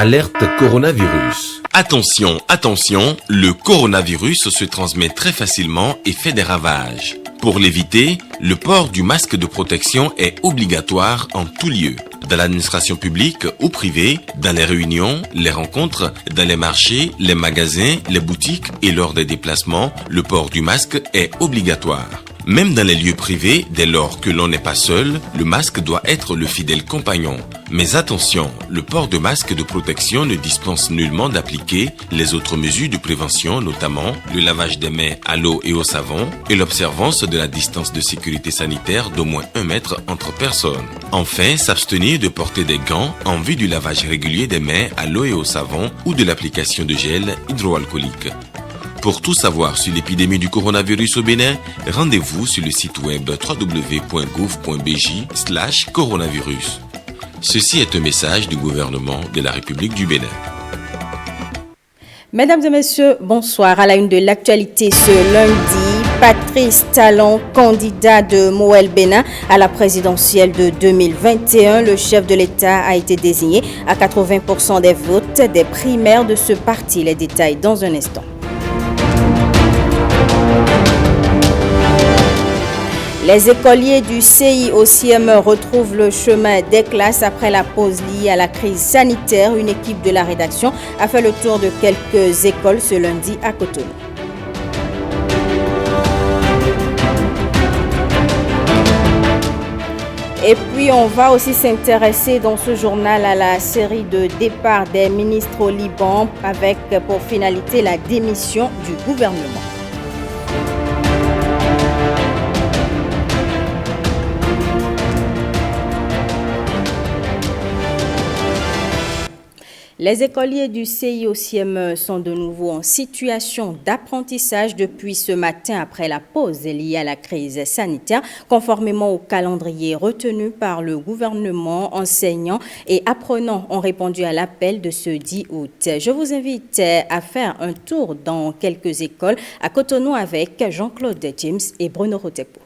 Alerte coronavirus. Attention, attention, le coronavirus se transmet très facilement et fait des ravages. Pour l'éviter, le port du masque de protection est obligatoire en tout lieu. Dans l'administration publique ou privée, dans les réunions, les rencontres, dans les marchés, les magasins, les boutiques et lors des déplacements, le port du masque est obligatoire. Même dans les lieux privés, dès lors que l'on n'est pas seul, le masque doit être le fidèle compagnon. Mais attention, le port de masque de protection ne dispense nullement d'appliquer les autres mesures de prévention, notamment le lavage des mains à l'eau et au savon et l'observance de la distance de sécurité sanitaire d'au moins 1 mètre entre personnes. Enfin, s'abstenir de porter des gants en vue du lavage régulier des mains à l'eau et au savon ou de l'application de gel hydroalcoolique. Pour tout savoir sur l'épidémie du coronavirus au Bénin, rendez-vous sur le site web www.gouv.bj/coronavirus. Ceci est un message du gouvernement de la République du Bénin. Mesdames et messieurs, bonsoir. À la une de l'actualité ce lundi, Patrice Talon, candidat de Moël Bénin à la présidentielle de 2021. Le chef de l'État a été désigné à 80% des votes des primaires de ce parti. Les détails dans un instant. Les écoliers du CIOCME retrouvent le chemin des classes après la pause liée à la crise sanitaire. Une équipe de la rédaction a fait le tour de quelques écoles ce lundi à Cotonou. Et puis, on va aussi s'intéresser dans ce journal à la série de départ des ministres au Liban avec pour finalité la démission du gouvernement. Les écoliers du CIOCME sont de nouveau en situation d'apprentissage depuis ce matin après la pause liée à la crise sanitaire. Conformément au calendrier retenu par le gouvernement, enseignants et apprenants ont répondu à l'appel de ce 10 août. Je vous invite à faire un tour dans quelques écoles à Cotonou avec Jean-Claude James et Bruno Rotepo.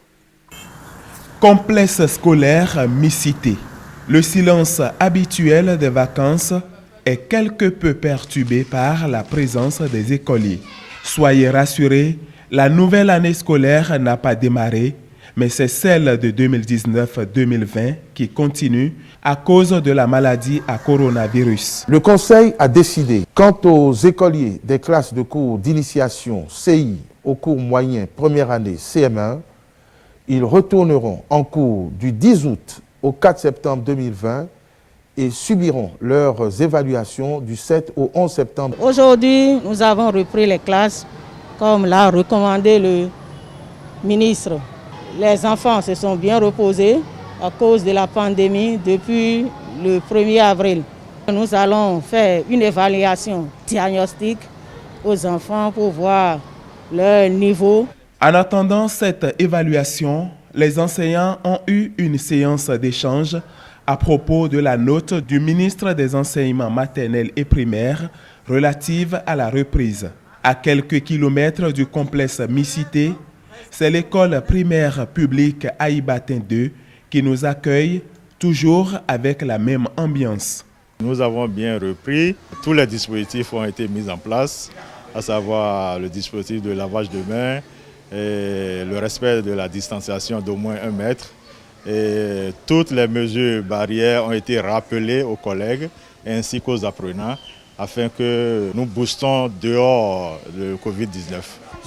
Complexe scolaire mi-cité. Le silence habituel des vacances est quelque peu perturbé par la présence des écoliers. Soyez rassurés, la nouvelle année scolaire n'a pas démarré, mais c'est celle de 2019-2020 qui continue à cause de la maladie à coronavirus. Le Conseil a décidé, quant aux écoliers des classes de cours d'initiation CI au cours moyen première année CM1, ils retourneront en cours du 10 août au 4 septembre 2020 et subiront leurs évaluations du 7 au 11 septembre. Aujourd'hui, nous avons repris les classes comme l'a recommandé le ministre. Les enfants se sont bien reposés à cause de la pandémie depuis le 1er avril. Nous allons faire une évaluation diagnostique aux enfants pour voir leur niveau. En attendant cette évaluation, les enseignants ont eu une séance d'échange à propos de la note du ministre des Enseignements maternels et primaires relative à la reprise. À quelques kilomètres du complexe mi-cité, c'est l'école primaire publique Aïbatin 2 qui nous accueille, toujours avec la même ambiance. Nous avons bien repris, tous les dispositifs ont été mis en place, à savoir le dispositif de lavage de mains et le respect de la distanciation d'au moins 1 mètre. Et toutes les mesures barrières ont été rappelées aux collègues ainsi qu'aux apprenants afin que nous boostons dehors le Covid-19.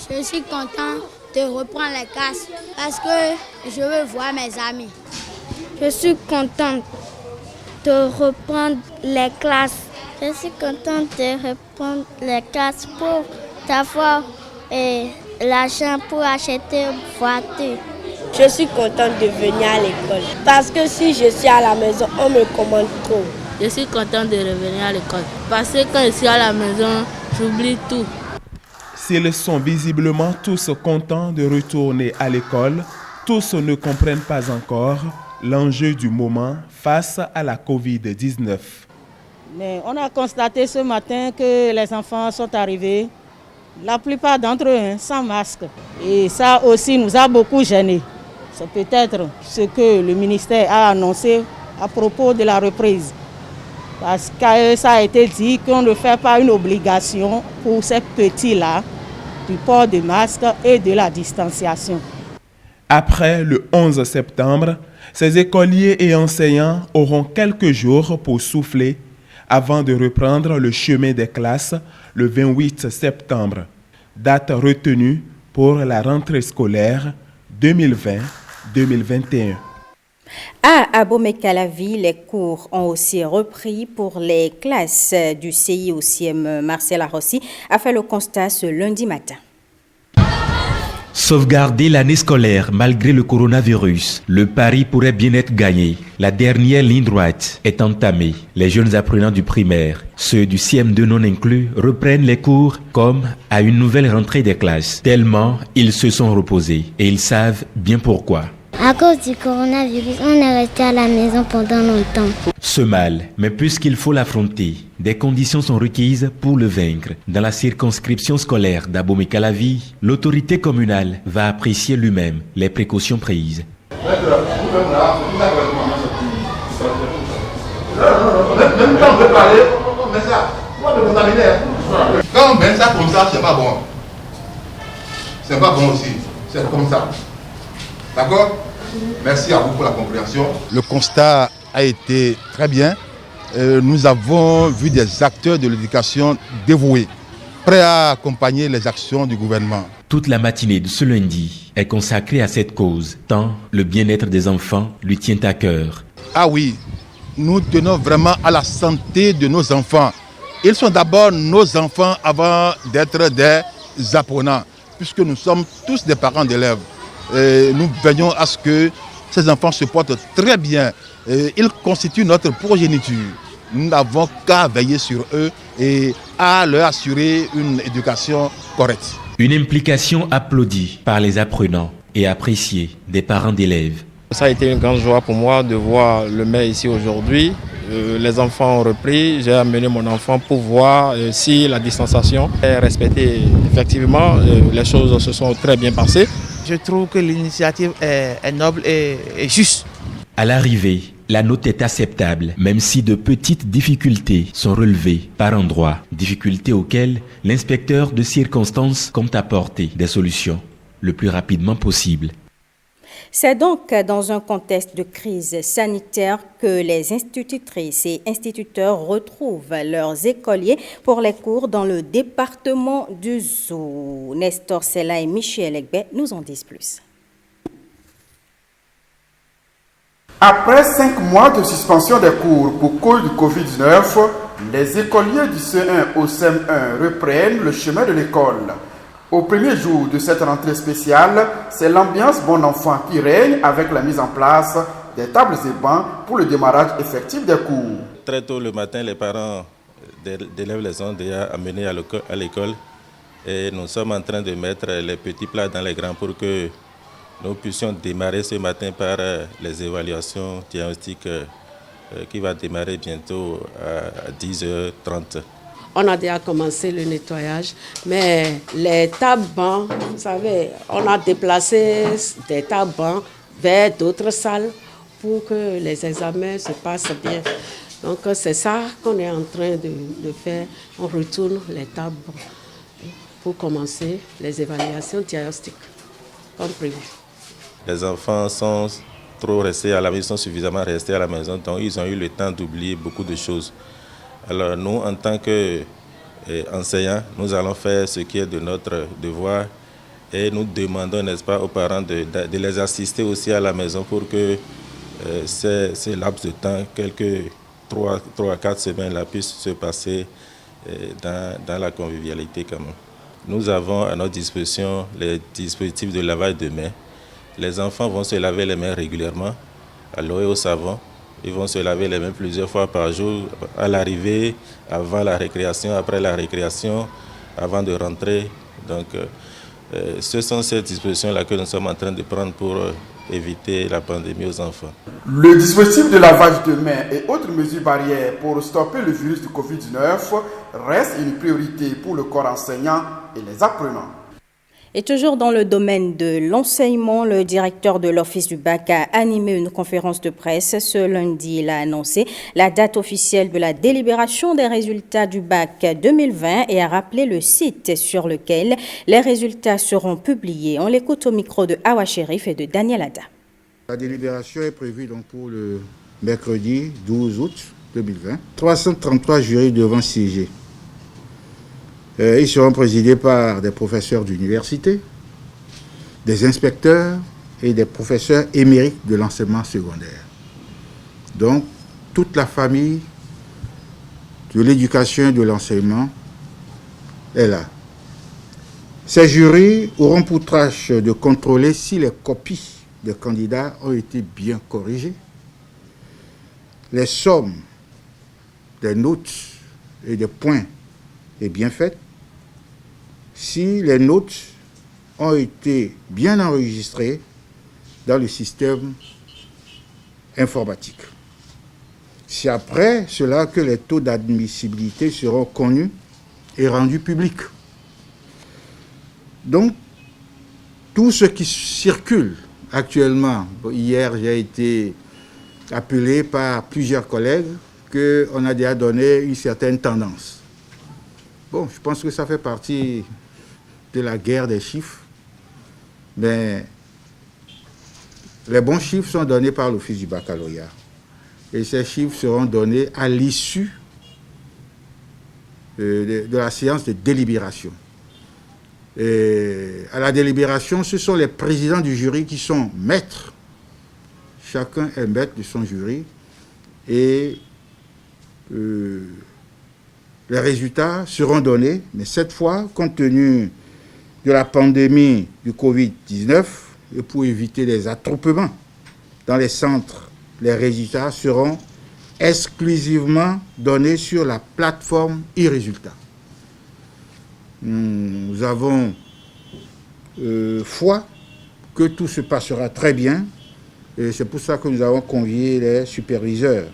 Je suis content de reprendre les classes parce que je veux voir mes amis. Je suis contente de reprendre les classes. Je suis contente de reprendre les classes pour avoir l'argent pour acheter une voiture. Je suis contente de venir à l'école parce que si je suis à la maison, on me commande trop. Je suis contente de revenir à l'école parce que quand je suis à la maison, j'oublie tout. S'ils sont visiblement tous contents de retourner à l'école, tous ne comprennent pas encore l'enjeu du moment face à la Covid-19. Mais on a constaté ce matin que les enfants sont arrivés, la plupart d'entre eux sans masque. Et ça aussi nous a beaucoup gênés. C'est peut-être ce que le ministère a annoncé à propos de la reprise. Parce que ça a été dit qu'on ne fait pas une obligation pour ces petits-là du port de masque et de la distanciation. Après le 11 septembre, ces écoliers et enseignants auront quelques jours pour souffler avant de reprendre le chemin des classes le 28 septembre, date retenue pour la rentrée scolaire 2020-2021. À Abomey-Calavi, les cours ont aussi repris pour les classes du CIOCM. Marcel Arossi a fait le constat ce lundi matin. Sauvegarder l'année scolaire malgré le coronavirus, le pari pourrait bien être gagné. La dernière ligne droite est entamée. Les jeunes apprenants du primaire, ceux du CM2 non inclus, reprennent les cours comme à une nouvelle rentrée des classes. Tellement ils se sont reposés et ils savent bien pourquoi. À cause du coronavirus, on est resté à la maison pendant longtemps. Ce mal, mais puisqu'il faut l'affronter, des conditions sont requises pour le vaincre. Dans la circonscription scolaire d'Abomey-Calavi, l'autorité communale va apprécier lui-même les précautions prises. Quand on met ça comme ça, c'est pas bon. C'est pas bon aussi. C'est comme ça. D'accord? Merci à vous pour la compréhension. Le constat a été très bien. Nous avons vu des acteurs de l'éducation dévoués, prêts à accompagner les actions du gouvernement. Toute la matinée de ce lundi est consacrée à cette cause, tant le bien-être des enfants lui tient à cœur. Ah oui, nous tenons vraiment à la santé de nos enfants. Ils sont d'abord nos enfants avant d'être des apprenants, puisque nous sommes tous des parents d'élèves. Nous veillons à ce que ces enfants se portent très bien. Ils constituent notre progéniture. Nous n'avons qu'à veiller sur eux et à leur assurer une éducation correcte. Une implication applaudie par les apprenants et appréciée des parents d'élèves. Ça a été une grande joie pour moi de voir le maire ici aujourd'hui. Les enfants ont repris, j'ai amené mon enfant pour voir si la distanciation est respectée. Effectivement, les choses se sont très bien passées. Je trouve que l'initiative est noble et juste. À l'arrivée, la note est acceptable, même si de petites difficultés sont relevées par endroits, difficultés auxquelles l'inspecteur de circonstance compte apporter des solutions le plus rapidement possible. C'est donc dans un contexte de crise sanitaire que les institutrices et instituteurs retrouvent leurs écoliers pour les cours dans le département du Zou. Nestor Sella et Michel Egbe nous en disent plus. Après 5 mois de suspension des cours pour cause du Covid-19, les écoliers du CE1 au CM1 reprennent le chemin de l'école. Au premier jour de cette rentrée spéciale, c'est l'ambiance bon enfant qui règne avec la mise en place des tables et bancs pour le démarrage effectif des cours. Très tôt le matin, les parents d'élèves les ont déjà amenés à l'école et nous sommes en train de mettre les petits plats dans les grands pour que nous puissions démarrer ce matin par les évaluations diagnostiques qui va démarrer bientôt à 10h30. On a déjà commencé le nettoyage, mais les tables-bancs, vous savez, on a déplacé des tables-bancs vers d'autres salles pour que les examens se passent bien. Donc c'est ça qu'on est en train de faire. On retourne les tables-bancs pour commencer les évaluations diagnostiques, comme prévu. Les enfants sont trop restés à la maison, sont suffisamment restés à la maison, donc ils ont eu le temps d'oublier beaucoup de choses. Alors nous, en tant qu'enseignants, nous allons faire ce qui est de notre devoir et nous demandons, n'est-ce pas, aux parents de les assister aussi à la maison pour que ces laps de temps, quelques 3 à 4 semaines, là, puissent se passer dans la convivialité quand même. Nous avons à notre disposition les dispositifs de lavage de mains. Les enfants vont se laver les mains régulièrement à l'eau et au savon. Ils vont se laver les mains plusieurs fois par jour, à l'arrivée, avant la récréation, après la récréation, avant de rentrer. Donc, ce sont ces dispositions-là que nous sommes en train de prendre pour éviter la pandémie aux enfants. Le dispositif de lavage de mains et autres mesures barrières pour stopper le virus du Covid-19 reste une priorité pour le corps enseignant et les apprenants. Et toujours dans le domaine de l'enseignement, le directeur de l'Office du bac a animé une conférence de presse. Ce lundi, il a annoncé la date officielle de la délibération des résultats du bac 2020 et a rappelé le site sur lequel les résultats seront publiés. On l'écoute au micro de Awa Sherif et de Daniel Ada. La délibération est prévue donc pour le mercredi 12 août 2020. 333 jurys devront siéger. Ils seront présidés par des professeurs d'université, des inspecteurs et des professeurs émérites de l'enseignement secondaire. Donc, toute la famille de l'éducation et de l'enseignement est là. Ces jurys auront pour tâche de contrôler si les copies des candidats ont été bien corrigées, les sommes des notes et des points est bien faite, si les notes ont été bien enregistrées dans le système informatique. C'est après cela que les taux d'admissibilité seront connus et rendus publics. Donc, tout ce qui circule actuellement, hier j'ai été appelé par plusieurs collègues qu'on a déjà donné une certaine tendance. Bon, je pense que ça fait partie de la guerre des chiffres, mais les bons chiffres sont donnés par l'Office du baccalauréat. Et ces chiffres seront donnés à l'issue de la séance de délibération. Et à la délibération, ce sont les présidents du jury qui sont maîtres. Chacun est maître de son jury. Et les résultats seront donnés, mais cette fois, compte tenu de la pandémie du Covid-19 et pour éviter les attroupements dans les centres, les résultats seront exclusivement donnés sur la plateforme e-résultats. Nous avons foi que tout se passera très bien et c'est pour ça que nous avons convié les superviseurs.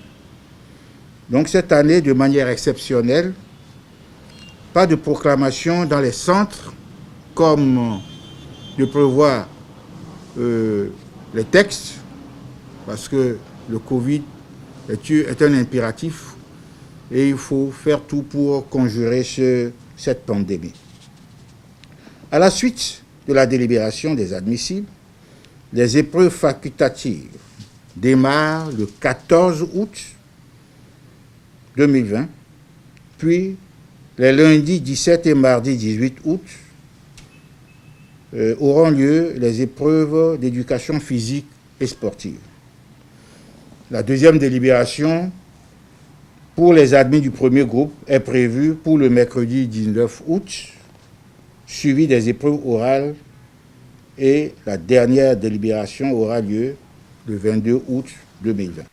Donc cette année, de manière exceptionnelle, pas de proclamation dans les centres comme le prévoient les textes, parce que le Covid est un impératif et il faut faire tout pour conjurer cette pandémie. À la suite de la délibération des admissibles, les épreuves facultatives démarrent le 14 août 2020, puis les lundis 17 et mardi 18 août auront lieu les épreuves d'éducation physique et sportive. La deuxième délibération pour les admis du premier groupe est prévue pour le mercredi 19 août, suivi des épreuves orales, et la dernière délibération aura lieu le 22 août 2020.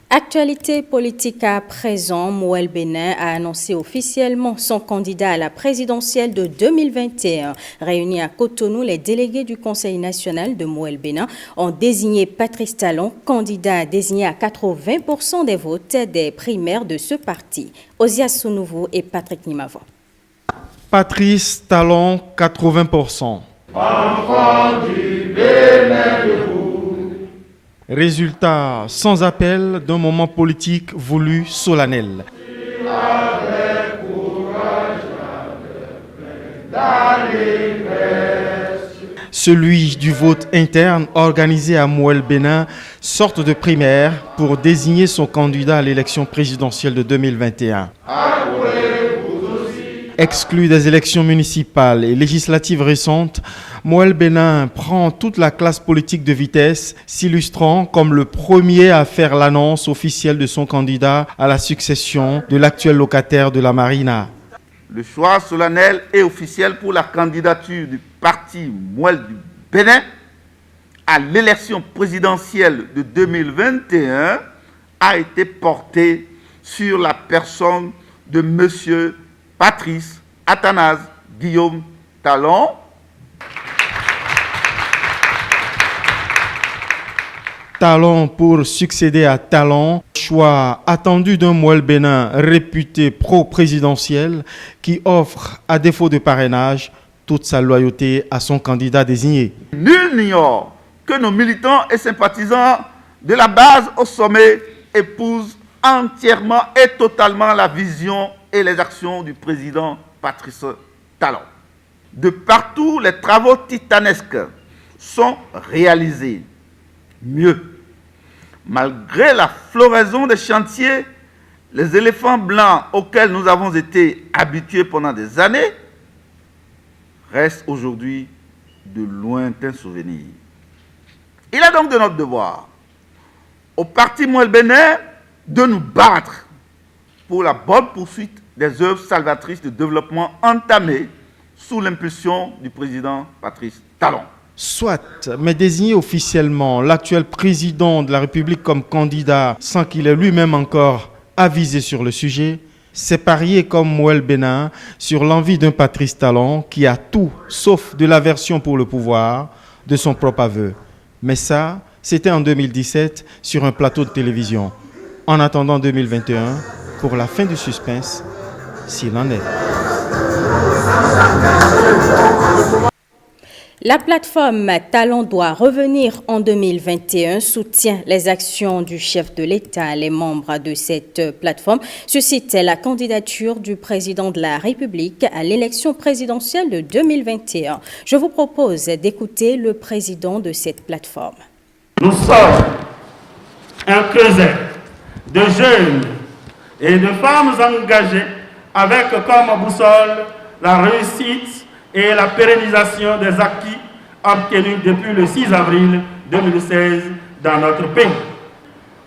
Actualité politique à présent, Mouel Bénin a annoncé officiellement son candidat à la présidentielle de 2021. Réunis à Cotonou, les délégués du Conseil national de Mouel Bénin ont désigné Patrice Talon, candidat désigné à 80% des votes des primaires de ce parti. Osias Sounouveau et Patrick Nimavo. Patrice Talon, 80%. Enfant du Bénin debout. Résultat sans appel d'un moment politique voulu solennel. Celui du vote interne organisé à Mouel Bénin, sorte de primaire pour désigner son candidat à l'élection présidentielle de 2021. Exclu des élections municipales et législatives récentes, Mouel Bénin prend toute la classe politique de vitesse, s'illustrant comme le premier à faire l'annonce officielle de son candidat à la succession de l'actuel locataire de la Marina. Le choix solennel et officiel pour la candidature du parti Mouel du Bénin à l'élection présidentielle de 2021 a été porté sur la personne de M. Patrice Athanase Guillaume Talon. Talon pour succéder à Talon, choix attendu d'un Mouel Bénin réputé pro-présidentiel qui offre, à défaut de parrainage, toute sa loyauté à son candidat désigné. Nul n'ignore que nos militants et sympathisants de la base au sommet épousent entièrement et totalement la vision et les actions du président Patrice Talon. De partout, les travaux titanesques sont réalisés. Mieux, malgré la floraison des chantiers, les éléphants blancs auxquels nous avons été habitués pendant des années restent aujourd'hui de lointains souvenirs. Il est donc de notre devoir, au parti Mouel Bénin, de nous battre pour la bonne poursuite des œuvres salvatrices de développement entamées sous l'impulsion du président Patrice Talon. Soit, mais désigner officiellement l'actuel président de la République comme candidat sans qu'il ait lui-même encore avisé sur le sujet, c'est parier comme Mouel Bénin sur l'envie d'un Patrice Talon qui a tout sauf de l'aversion pour le pouvoir de son propre aveu. Mais ça, c'était en 2017 sur un plateau de télévision. En attendant 2021, pour la fin du suspense, s'il en est. La plateforme Talon doit revenir en 2021 soutient les actions du chef de l'État. Les membres de cette plateforme suscitent la candidature du président de la République à l'élection présidentielle de 2021. Je vous propose d'écouter le président de cette plateforme. Nous sommes un creuset de jeunes et de femmes engagées avec comme boussole la réussite et la pérennisation des acquis obtenus depuis le 6 avril 2016 dans notre pays.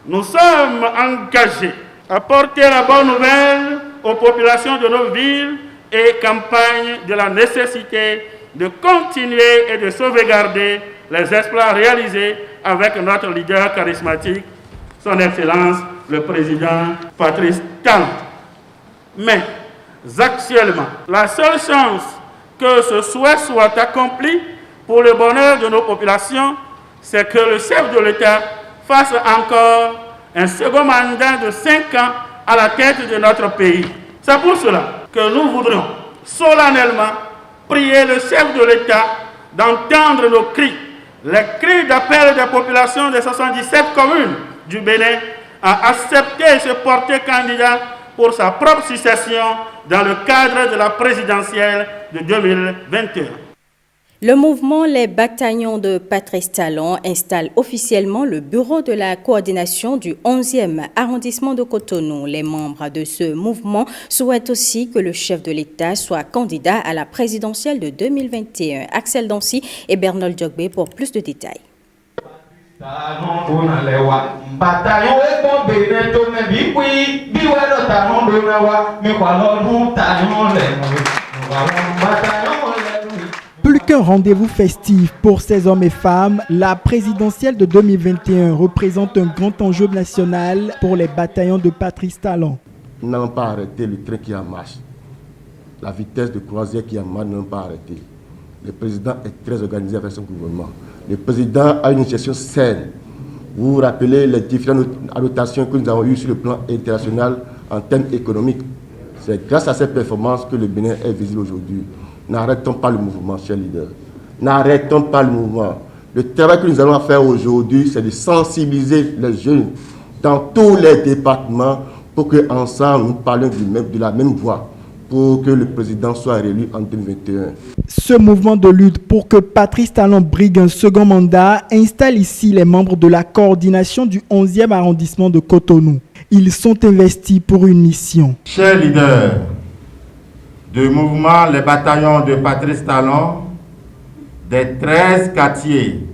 Nous sommes engagés à porter la bonne nouvelle aux populations de nos villes et campagnes de la nécessité de continuer et de sauvegarder les exploits réalisés avec notre leader charismatique, son Excellence le Président Patrice Talon. Mais actuellement, la seule chance que ce souhait soit accompli pour le bonheur de nos populations, c'est que le chef de l'État fasse encore un second mandat de 5 ans à la tête de notre pays. C'est pour cela que nous voudrions solennellement prier le chef de l'État d'entendre nos cris, les cris d'appel des populations des 77 communes du Bénin à accepter et se porter candidat pour sa propre succession dans le cadre de la présidentielle de 2021. Le mouvement Les Bataillons de Patrice Talon installe officiellement le bureau de la coordination du 11e arrondissement de Cotonou. Les membres de ce mouvement souhaitent aussi que le chef de l'État soit candidat à la présidentielle de 2021. Axel Dancy et Bernol Djogbe pour plus de détails. Plus qu'un rendez-vous festif pour ces hommes et femmes, la présidentielle de 2021 représente un grand enjeu national pour les bataillons de Patrice Talon. Nous n'allons pas arrêter le train qui est en marche. La vitesse de croisière qui est en marche, nous n'allons pas arrêter. Le président est très organisé avec son gouvernement. Le président a une gestion saine. Vous vous rappelez les différentes annotations que nous avons eues sur le plan international en termes économiques. C'est grâce à cette performance que le Bénin est visible aujourd'hui. N'arrêtons pas le mouvement, chers leaders. N'arrêtons pas le mouvement. Le travail que nous allons faire aujourd'hui, c'est de sensibiliser les jeunes dans tous les départements pour qu'ensemble nous parlions de la même voix, pour que le président soit réélu en 2021. Ce mouvement de lutte pour que Patrice Talon brigue un second mandat installe ici les membres de la coordination du 11e arrondissement de Cotonou. Ils sont investis pour une mission. Chers leaders du mouvement Les Bataillons de Patrice Talon, des 13 quartiers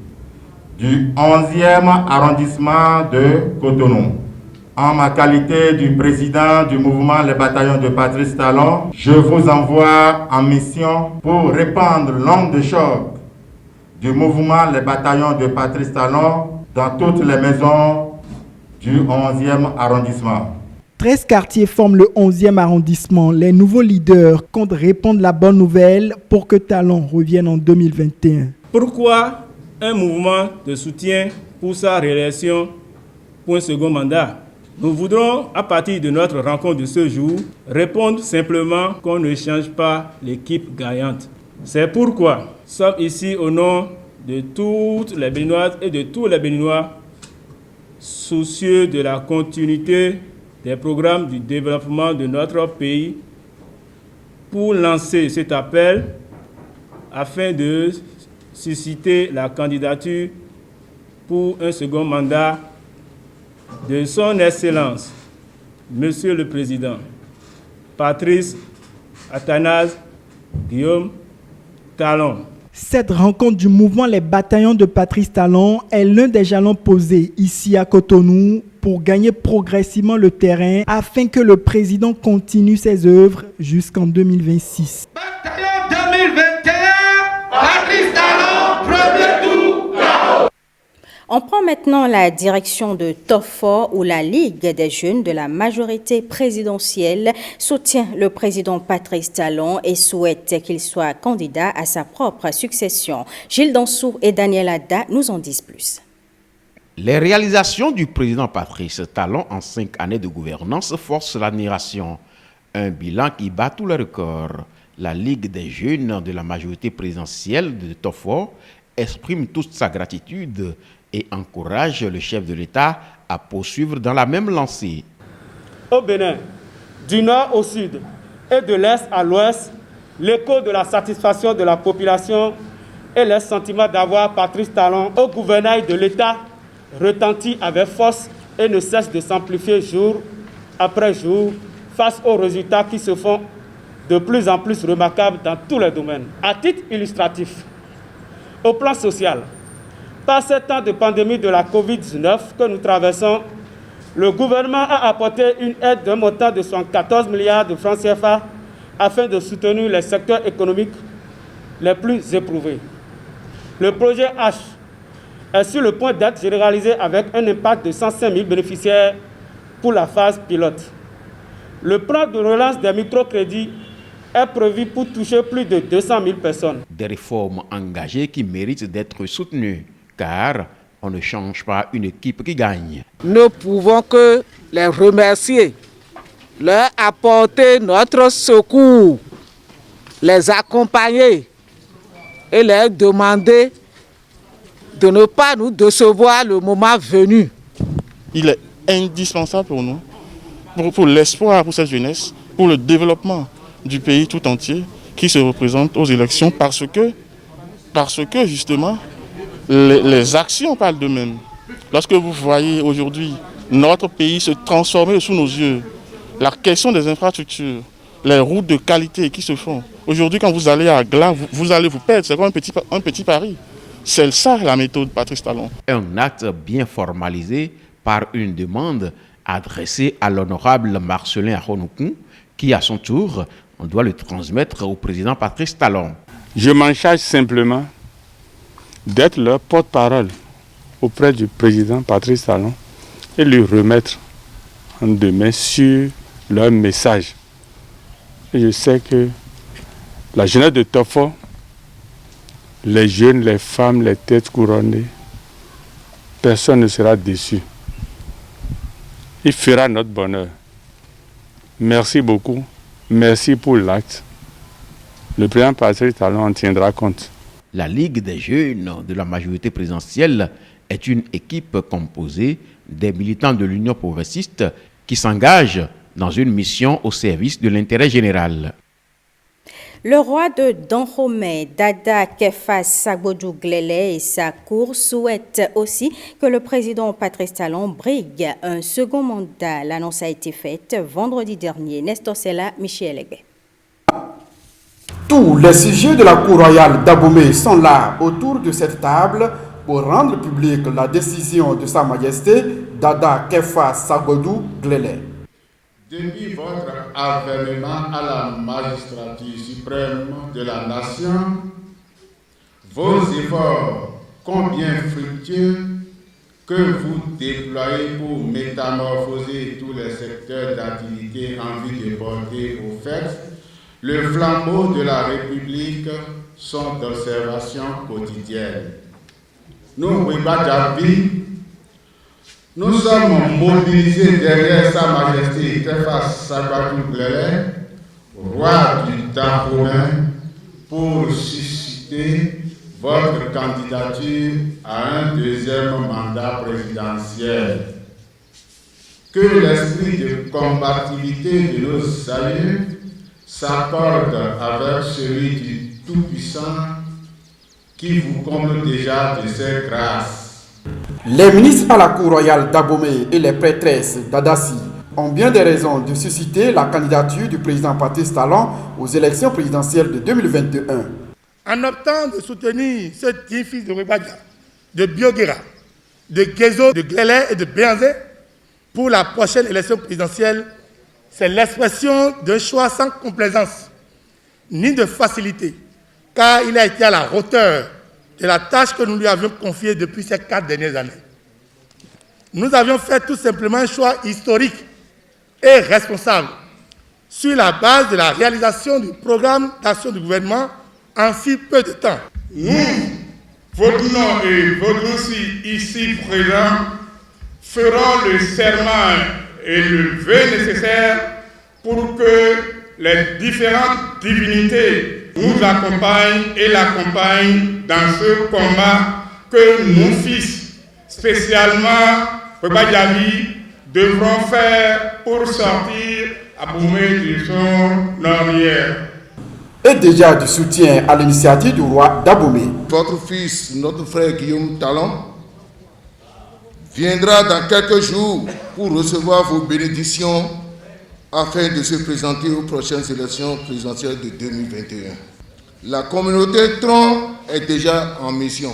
du 11e arrondissement de Cotonou, en ma qualité du président du mouvement Les Bataillons de Patrice Talon, je vous envoie en mission pour répandre l'onde de choc du mouvement Les Bataillons de Patrice Talon dans toutes les maisons du 11e arrondissement. 13 quartiers forment le 11e arrondissement. Les nouveaux leaders comptent répandre la bonne nouvelle pour que Talon revienne en 2021. Pourquoi un mouvement de soutien pour sa réélection pour un second mandat? Nous voudrons, à partir de notre rencontre de ce jour, répondre simplement qu'on ne change pas l'équipe gagnante. C'est pourquoi nous sommes ici au nom de toutes les Béninoises et de tous les Béninois, soucieux de la continuité des programmes du développement de notre pays, pour lancer cet appel afin de susciter la candidature pour un second mandat de son Excellence, Monsieur le Président, Patrice Athanase Guillaume Talon. Cette rencontre du mouvement Les Bataillons de Patrice Talon est l'un des jalons posés ici à Cotonou pour gagner progressivement le terrain afin que le président continue ses œuvres jusqu'en 2026. Bataillon 2021, Patrice Talon, premier tour, KO. On prend maintenant la direction de Tofor où la Ligue des jeunes de la majorité présidentielle soutient le président Patrice Talon et souhaite qu'il soit candidat à sa propre succession. Gilles Dansou et Daniel Adda nous en disent plus. Les réalisations du président Patrice Talon en 5 années de gouvernance forcent l'admiration. Un bilan qui bat tous les records. La Ligue des jeunes de la majorité présidentielle de Tofor exprime toute sa gratitude et encourage le chef de l'État à poursuivre dans la même lancée. Au Bénin, du nord au sud et de l'est à l'ouest, l'écho de la satisfaction de la population et le sentiment d'avoir Patrice Talon au gouvernail de l'État retentit avec force et ne cesse de s'amplifier jour après jour face aux résultats qui se font de plus en plus remarquables dans tous les domaines. À titre illustratif, au plan social, par ce temps de pandémie de la COVID-19 que nous traversons, le gouvernement a apporté une aide d'un montant de 74 milliards de francs CFA afin de soutenir les secteurs économiques les plus éprouvés. Le projet H est sur le point d'être généralisé avec un impact de 105 000 bénéficiaires pour la phase pilote. Le plan de relance des microcrédits est prévu pour toucher plus de 200 000 personnes. Des réformes engagées qui méritent d'être soutenues, car on ne change pas une équipe qui gagne. Nous ne pouvons que les remercier, leur apporter notre secours, les accompagner et leur demander de ne pas nous décevoir le moment venu. Il est indispensable pour nous, pour l'espoir pour cette jeunesse, pour le développement du pays tout entier qui se représente aux élections parce que justement les actions parlent d'eux-mêmes. Lorsque vous voyez aujourd'hui notre pays se transformer sous nos yeux, la question des infrastructures, les routes de qualité qui se font. Aujourd'hui, quand vous allez à Glas, vous allez vous perdre, c'est comme un petit pari. C'est ça la méthode Patrice Talon. Un acte bien formalisé par une demande adressée à l'honorable Marcelin Aronoukou, qui à son tour, on doit le transmettre au président Patrice Talon. Je m'en charge simplement d'être leur porte-parole auprès du président Patrice Talon et lui remettre en demain sur leur message. Et je sais que la jeunesse de Tofor, les jeunes, les femmes, les têtes couronnées, personne ne sera déçu. Il fera notre bonheur. Merci beaucoup. Merci pour l'acte. Le président Patrice Talon en tiendra compte. La Ligue des jeunes de la majorité présidentielle est une équipe composée des militants de l'Union progressiste qui s'engagent dans une mission au service de l'intérêt général. Le roi de Dahomey, Dada Kefa Sagbodou Glele et sa cour souhaitent aussi que le président Patrice Talon brigue un second mandat. L'annonce a été faite vendredi dernier. Nestor Sella, Michel Egbe. Tous les sujets de la cour royale d'Abomey sont là autour de cette table pour rendre publique la décision de Sa Majesté Dada Kefa Sagbodou Glele. Depuis votre avènement à la magistrature suprême de la nation, vos efforts combien fructueux que vous déployez pour métamorphoser tous les secteurs d'activité en vue de porter au fait le flambeau de la République sont d'observation quotidienne. Nous, nous sommes mobilisés derrière Sa Majesté Kefa Sagbodou Glele, roi du Dahomey, pour susciter votre candidature à un deuxième mandat présidentiel. Que l'esprit de combativité de nos saluts s'accorde avec celui du Tout-Puissant qui vous comble déjà de ses grâces. Les ministres à la cour royale d'Abomey et les prêtresses d'Adassi ont bien des raisons de susciter la candidature du président Patrice Talon aux élections présidentielles de 2021. En optant de soutenir ce 10 fils de Rebadia, de Bioguera, de Gezo, de Glélé et de Béanzé pour la prochaine élection présidentielle, c'est l'expression d'un choix sans complaisance, ni de facilité, car il a été à la hauteur de la tâche que nous lui avions confiée depuis ces 4 dernières années. Nous avions fait tout simplement un choix historique et responsable sur la base de la réalisation du programme d'action du gouvernement en si peu de temps. Nous, votre nom et votre aussi ici présents, ferons le serment et le vœu nécessaire pour que les différentes divinités nous accompagnent et l'accompagnent dans ce combat que nos fils, spécialement Badiali, devront faire pour sortir Abomey de son ornière. Et déjà du soutien à l'initiative du roi d'Abomey. Votre fils, notre frère Guillaume Talon, viendra dans quelques jours pour recevoir vos bénédictions afin de se présenter aux prochaines élections présidentielles de 2021. La communauté Tron est déjà en mission.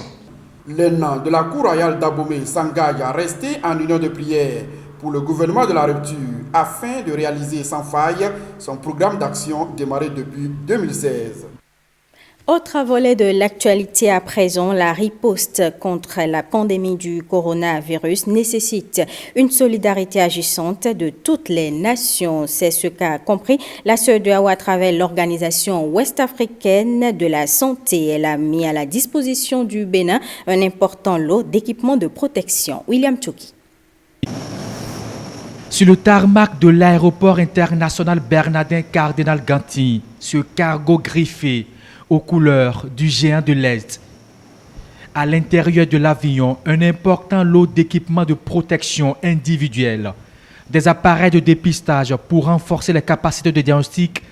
Les nains de la cour royale d'Abomey s'engagent à rester en union de prière pour le gouvernement de la rupture afin de réaliser sans faille son programme d'action démarré depuis 2016. Autre volet de l'actualité à présent, la riposte contre la pandémie du coronavirus nécessite une solidarité agissante de toutes les nations. C'est ce qu'a compris la CEDEAO à travers l'Organisation ouest-africaine de la santé. Elle a mis à la disposition du Bénin un important lot d'équipements de protection. William Tchouki. Sur le tarmac de l'aéroport international Bernardin Cardinal Ganti, ce cargo griffé aux couleurs du géant de l'Est. À l'intérieur de l'avion, un important lot d'équipements de protection individuelle, des appareils de dépistage pour renforcer les capacités de diagnostic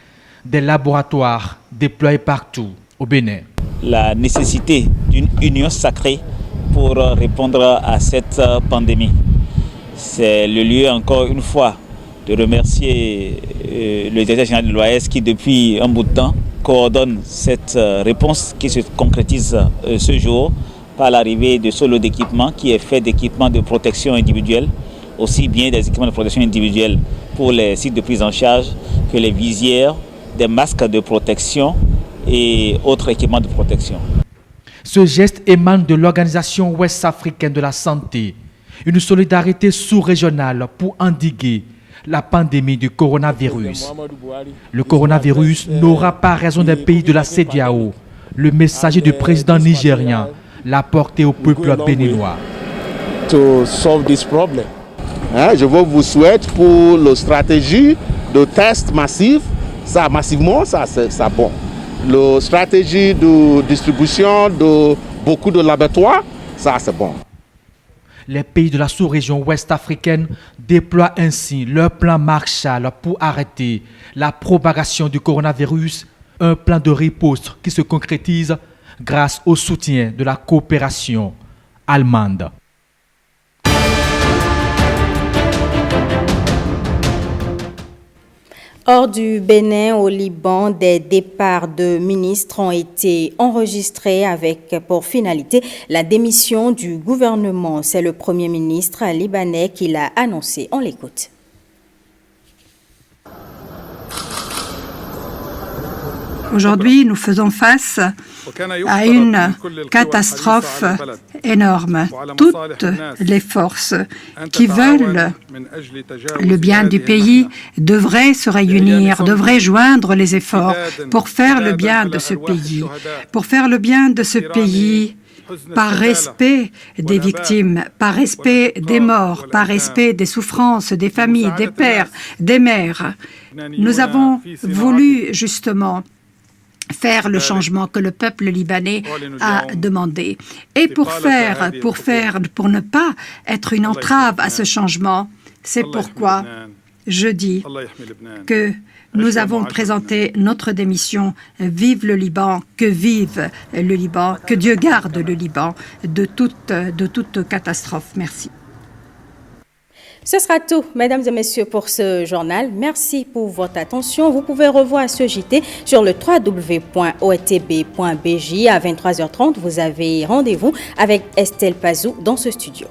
des laboratoires déployés partout au Bénin. La nécessité d'une union sacrée pour répondre à cette pandémie. C'est le lieu encore une fois de remercier le directeur général de l'OAS qui depuis un bout de temps coordonne cette réponse qui se concrétise ce jour par l'arrivée de ce lot d'équipements qui est fait d'équipements de protection individuelle, aussi bien des équipements de protection individuelle pour les sites de prise en charge que les visières, des masques de protection et autres équipements de protection. Ce geste émane de l'Organisation ouest-africaine de la santé, une solidarité sous-régionale pour endiguer la pandémie du coronavirus. Le coronavirus n'aura pas raison des pays de la CEDEAO. Le messager du président nigérien l'a porté au peuple béninois. Je vous souhaite pour la stratégie de test massif, ça massivement, ça bon. La stratégie de distribution de beaucoup de laboratoires, ça c'est bon. Les pays de la sous-région ouest-africaine déploient ainsi leur plan Marshall pour arrêter la propagation du coronavirus, un plan de riposte qui se concrétise grâce au soutien de la coopération allemande. Hors du Bénin au Liban, des départs de ministres ont été enregistrés avec pour finalité la démission du gouvernement. C'est le Premier ministre libanais qui l'a annoncé. On l'écoute. Aujourd'hui, nous faisons face à une catastrophe énorme. Toutes les forces qui veulent le bien du pays devraient se réunir, devraient joindre les efforts pour faire le bien de ce pays. Pour faire le bien de ce pays, par respect des victimes, par respect des morts, par respect des souffrances des familles, des pères, des mères. Nous avons voulu justement faire le changement que le peuple libanais a demandé. Et pour ne pas être une entrave à ce changement, c'est pourquoi je dis que nous avons présenté notre démission. Vive le Liban, que vive le Liban, que Dieu garde le Liban de toute catastrophe. Merci. Ce sera tout, mesdames et messieurs, pour ce journal. Merci pour votre attention. Vous pouvez revoir ce JT sur le www.otb.bj à 23h30. Vous avez rendez-vous avec Estelle Pazou dans ce studio.